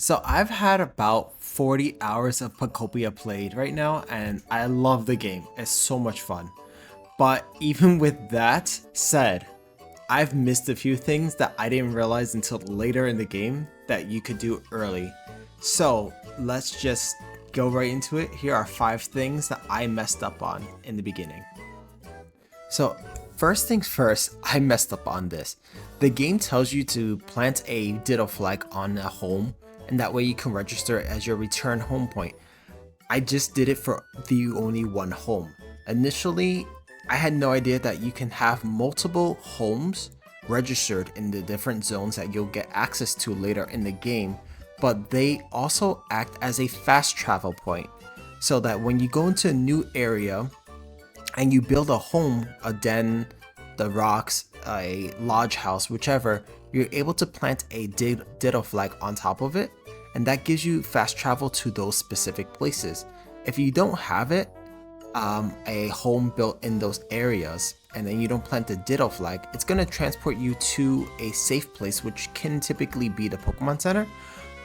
So I've had about 40 hours of Pokopia played right now, and I love the game. It's so much fun. But even with that said, I've missed a few things that I didn't realize until later in the game that you could do early. So let's just go right into it. Here are 5 things that I messed up on in the beginning. So first things first, I messed up on this. The game tells you to plant a ditto flag on a home, and that way you can register it as your return home point. I just did it for the only one home. Initially, I had no idea that you can have multiple homes registered in the different zones that you'll get access to later in the game, but they also act as a fast travel point, so that when you go into a new area and you build a home, a den, the rocks, a lodge house, whichever, you're able to plant a ditto flag on top of it, and that gives you fast travel to those specific places. If you don't have it, a home built in those areas, and then you don't plant the ditto flag, it's going to transport you to a safe place, which can typically be the Pokemon Center.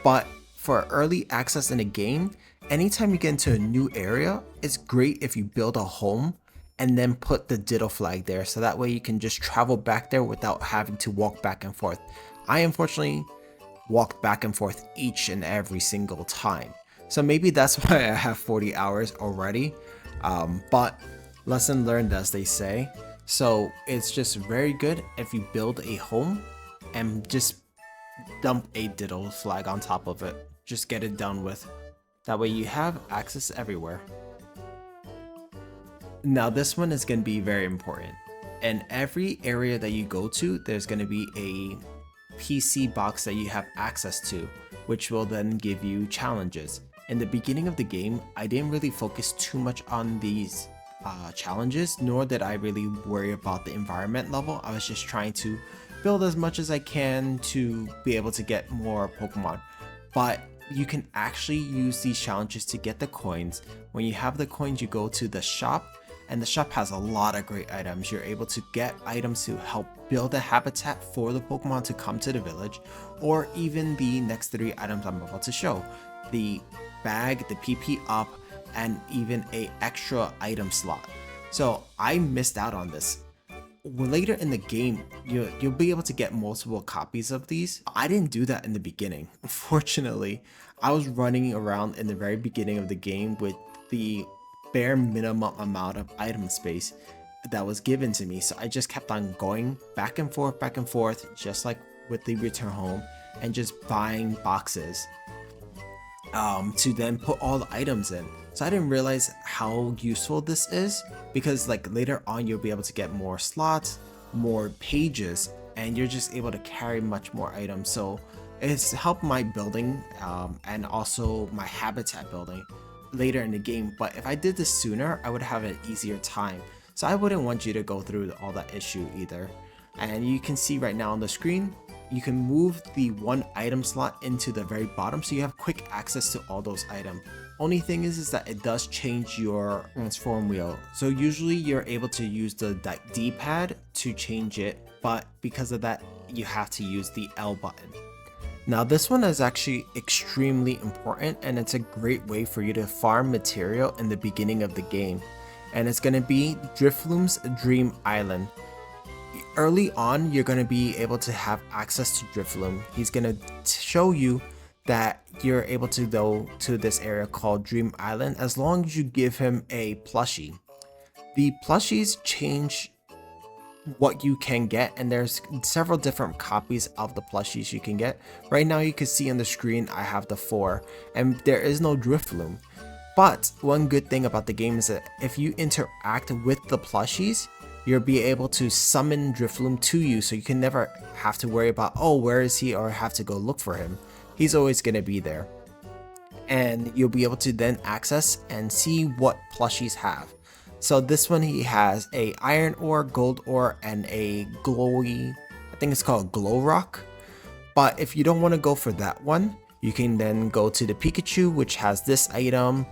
But for early access in a game, anytime you get into a new area, it's great if you build a home and then put the ditto flag there, so that way you can just travel back there without having to walk back and forth. I unfortunately walked back and forth each and every single time, so maybe that's why I have 40 hours already. But lesson learned, as they say. So it's just very good if you build a home and just dump a ditto flag on top of it. Just get it done with. That way you have access everywhere. Now this one is going to be very important. In every area that you go to, there's going to be a PC box that you have access to, which will then give you challenges. In the beginning of the game, I didn't really focus too much on these challenges, nor did I really worry about the environment level. I was just trying to build as much as I can to be able to get more Pokemon. But you can actually use these challenges to get the coins. When you have the coins, you go to the shop, and the shop has a lot of great items. You're able to get items to help build a habitat for the Pokemon to come to the village, or even the next 3 items I'm about to show. The bag, the PP up, and even a extra item slot. So I missed out on this. Later in the game, you'll be able to get multiple copies of these. I didn't do that in the beginning. Unfortunately, I was running around in the very beginning of the game with the bare minimum amount of item space that was given to me, so I just kept on going back and forth, just like with the return home, and just buying boxes to then put all the items in. So I didn't realize how useful this is, because like later on you'll be able to get more slots, more pages, and you're just able to carry much more items. So it's helped my building and also my habitat building later in the game. But if I did this sooner, I would have an easier time. So I wouldn't want you to go through all that issue either. And you can see right now on the screen, you can move the 1 item slot into the very bottom, so you have quick access to all those items. Only thing is that it does change your transform wheel. So usually you're able to use the D-pad to change it, but because of that, you have to use the L button. Now this one is actually extremely important, and it's a great way for you to farm material in the beginning of the game. And it's going to be Drifloom's Dream Island. Early on, you're going to be able to have access to Drifloom. He's going to show you that you're able to go to this area called Dream Island as long as you give him a plushie. The plushies change what you can get, and there's several different copies of the plushies you can get. Right now you can see on the screen I have the 4, and there is no Drifloom. But one good thing about the game is that if you interact with the plushies, you'll be able to summon Drifloom to you, so you can never have to worry about, oh, where is he, or have to go look for him. He's always going to be there. And you'll be able to then access and see what plushies have. So this one, he has a iron ore, gold ore, and a glowy, I think it's called glow rock. But if you don't want to go for that one, you can then go to the Pikachu, which has this item.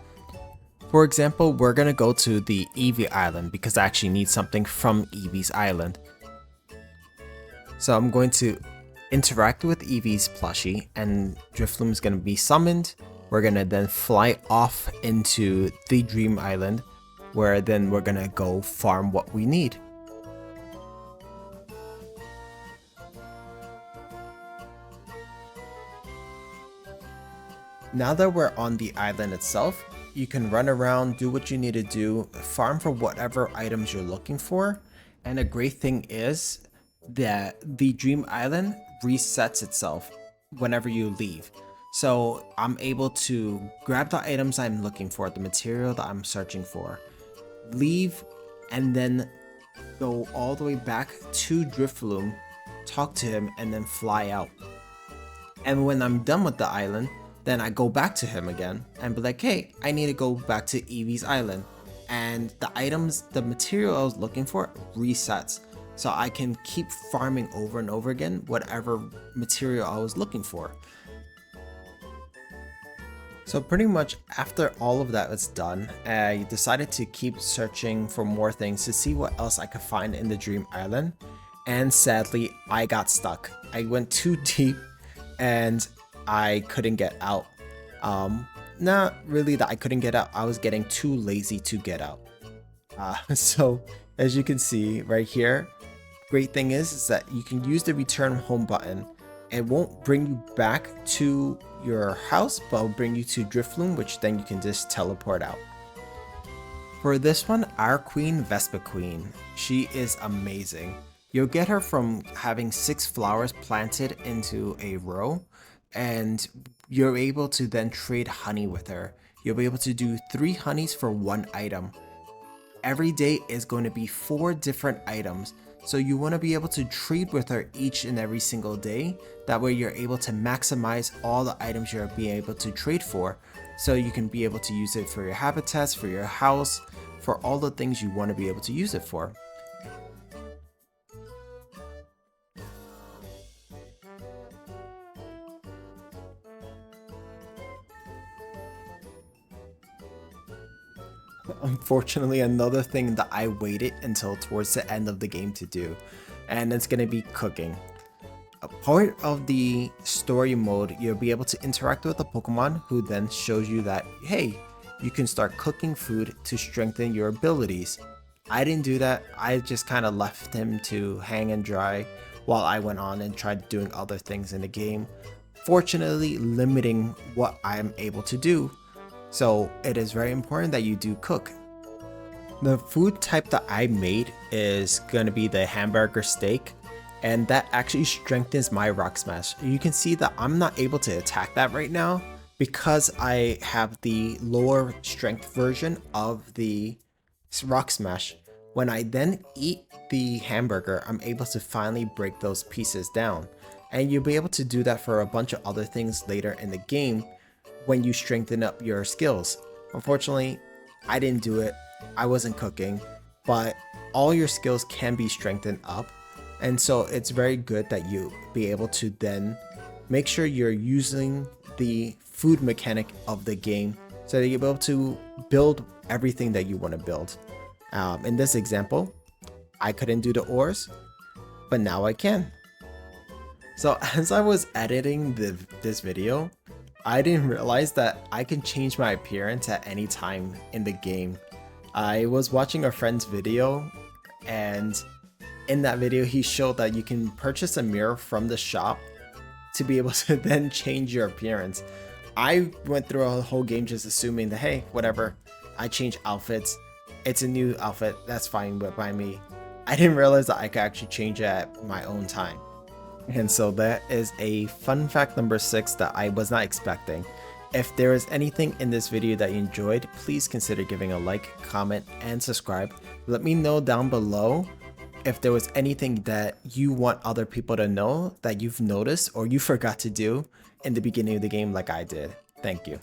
For example, we're going to go to the Eevee Island because I actually need something from Eevee's Island. So I'm going to interact with Eevee's plushie, and Drifloon is going to be summoned. We're going to then fly off into the Dream Island, where then we're going to go farm what we need. Now that we're on the island itself, you can run around, do what you need to do, farm for whatever items you're looking for. And a great thing is that the Dream Island resets itself whenever you leave. So I'm able to grab the items I'm looking for, the material that I'm searching for, leave, and then go all the way back to Drifloon, talk to him, and then fly out. And when I'm done with the island, then I go back to him again and be like, hey, I need to go back to Eevee's island. And the items, the material I was looking for resets. So I can keep farming over and over again whatever material I was looking for. So pretty much after all of that was done, I decided to keep searching for more things to see what else I could find in the Dream Island. And sadly, I got stuck. I went too deep and I couldn't get out. Not really that I couldn't get out, I was getting too lazy to get out. So as you can see right here, great thing is that you can use the return home button. It won't bring you back to your house, but it'll bring you to Drifloon, which then you can just teleport out. For this one, our queen, Vespiquen, she is amazing. You'll get her from having 6 flowers planted into a row, and you're able to then trade honey with her. You'll be able to do 3 honeys for 1 item. Every day is going to be 4 different items, so you want to be able to trade with her each and every single day. That way you're able to maximize all the items you're being able to trade for, so you can be able to use it for your habitats, for your house, for all the things you want to be able to use it for. Unfortunately, another thing that I waited until towards the end of the game to do, and it's going to be cooking. A part of the story mode, you'll be able to interact with a Pokemon who then shows you that, hey, you can start cooking food to strengthen your abilities. I didn't do that, I just kind of left him to hang and dry while I went on and tried doing other things in the game, fortunately limiting what I'm able to do. So it is very important that you do cook. The food type that I made is going to be the hamburger steak, and that actually strengthens my rock smash. You can see that I'm not able to attack that right now because I have the lower strength version of the rock smash. When I then eat the hamburger, I'm able to finally break those pieces down, and you'll be able to do that for a bunch of other things later in the game when you strengthen up your skills. Unfortunately, I didn't do it. I wasn't cooking, but all your skills can be strengthened up, and so it's very good that you be able to then make sure you're using the food mechanic of the game so that you'll be able to build everything that you want to build. In this example, I couldn't do the ores, but now I can. So as I was editing this video, I didn't realize that I can change my appearance at any time in the game. I was watching a friend's video, and in that video he showed that you can purchase a mirror from the shop to be able to then change your appearance. I went through a whole game just assuming that, hey, whatever, I change outfits, it's a new outfit, that's fine by me. I didn't realize that I could actually change it at my own time. And so that is a fun fact number 6 that I was not expecting. If there is anything in this video that you enjoyed, please consider giving a like, comment, and subscribe. Let me know down below if there was anything that you want other people to know that you've noticed or you forgot to do in the beginning of the game like I did. Thank you.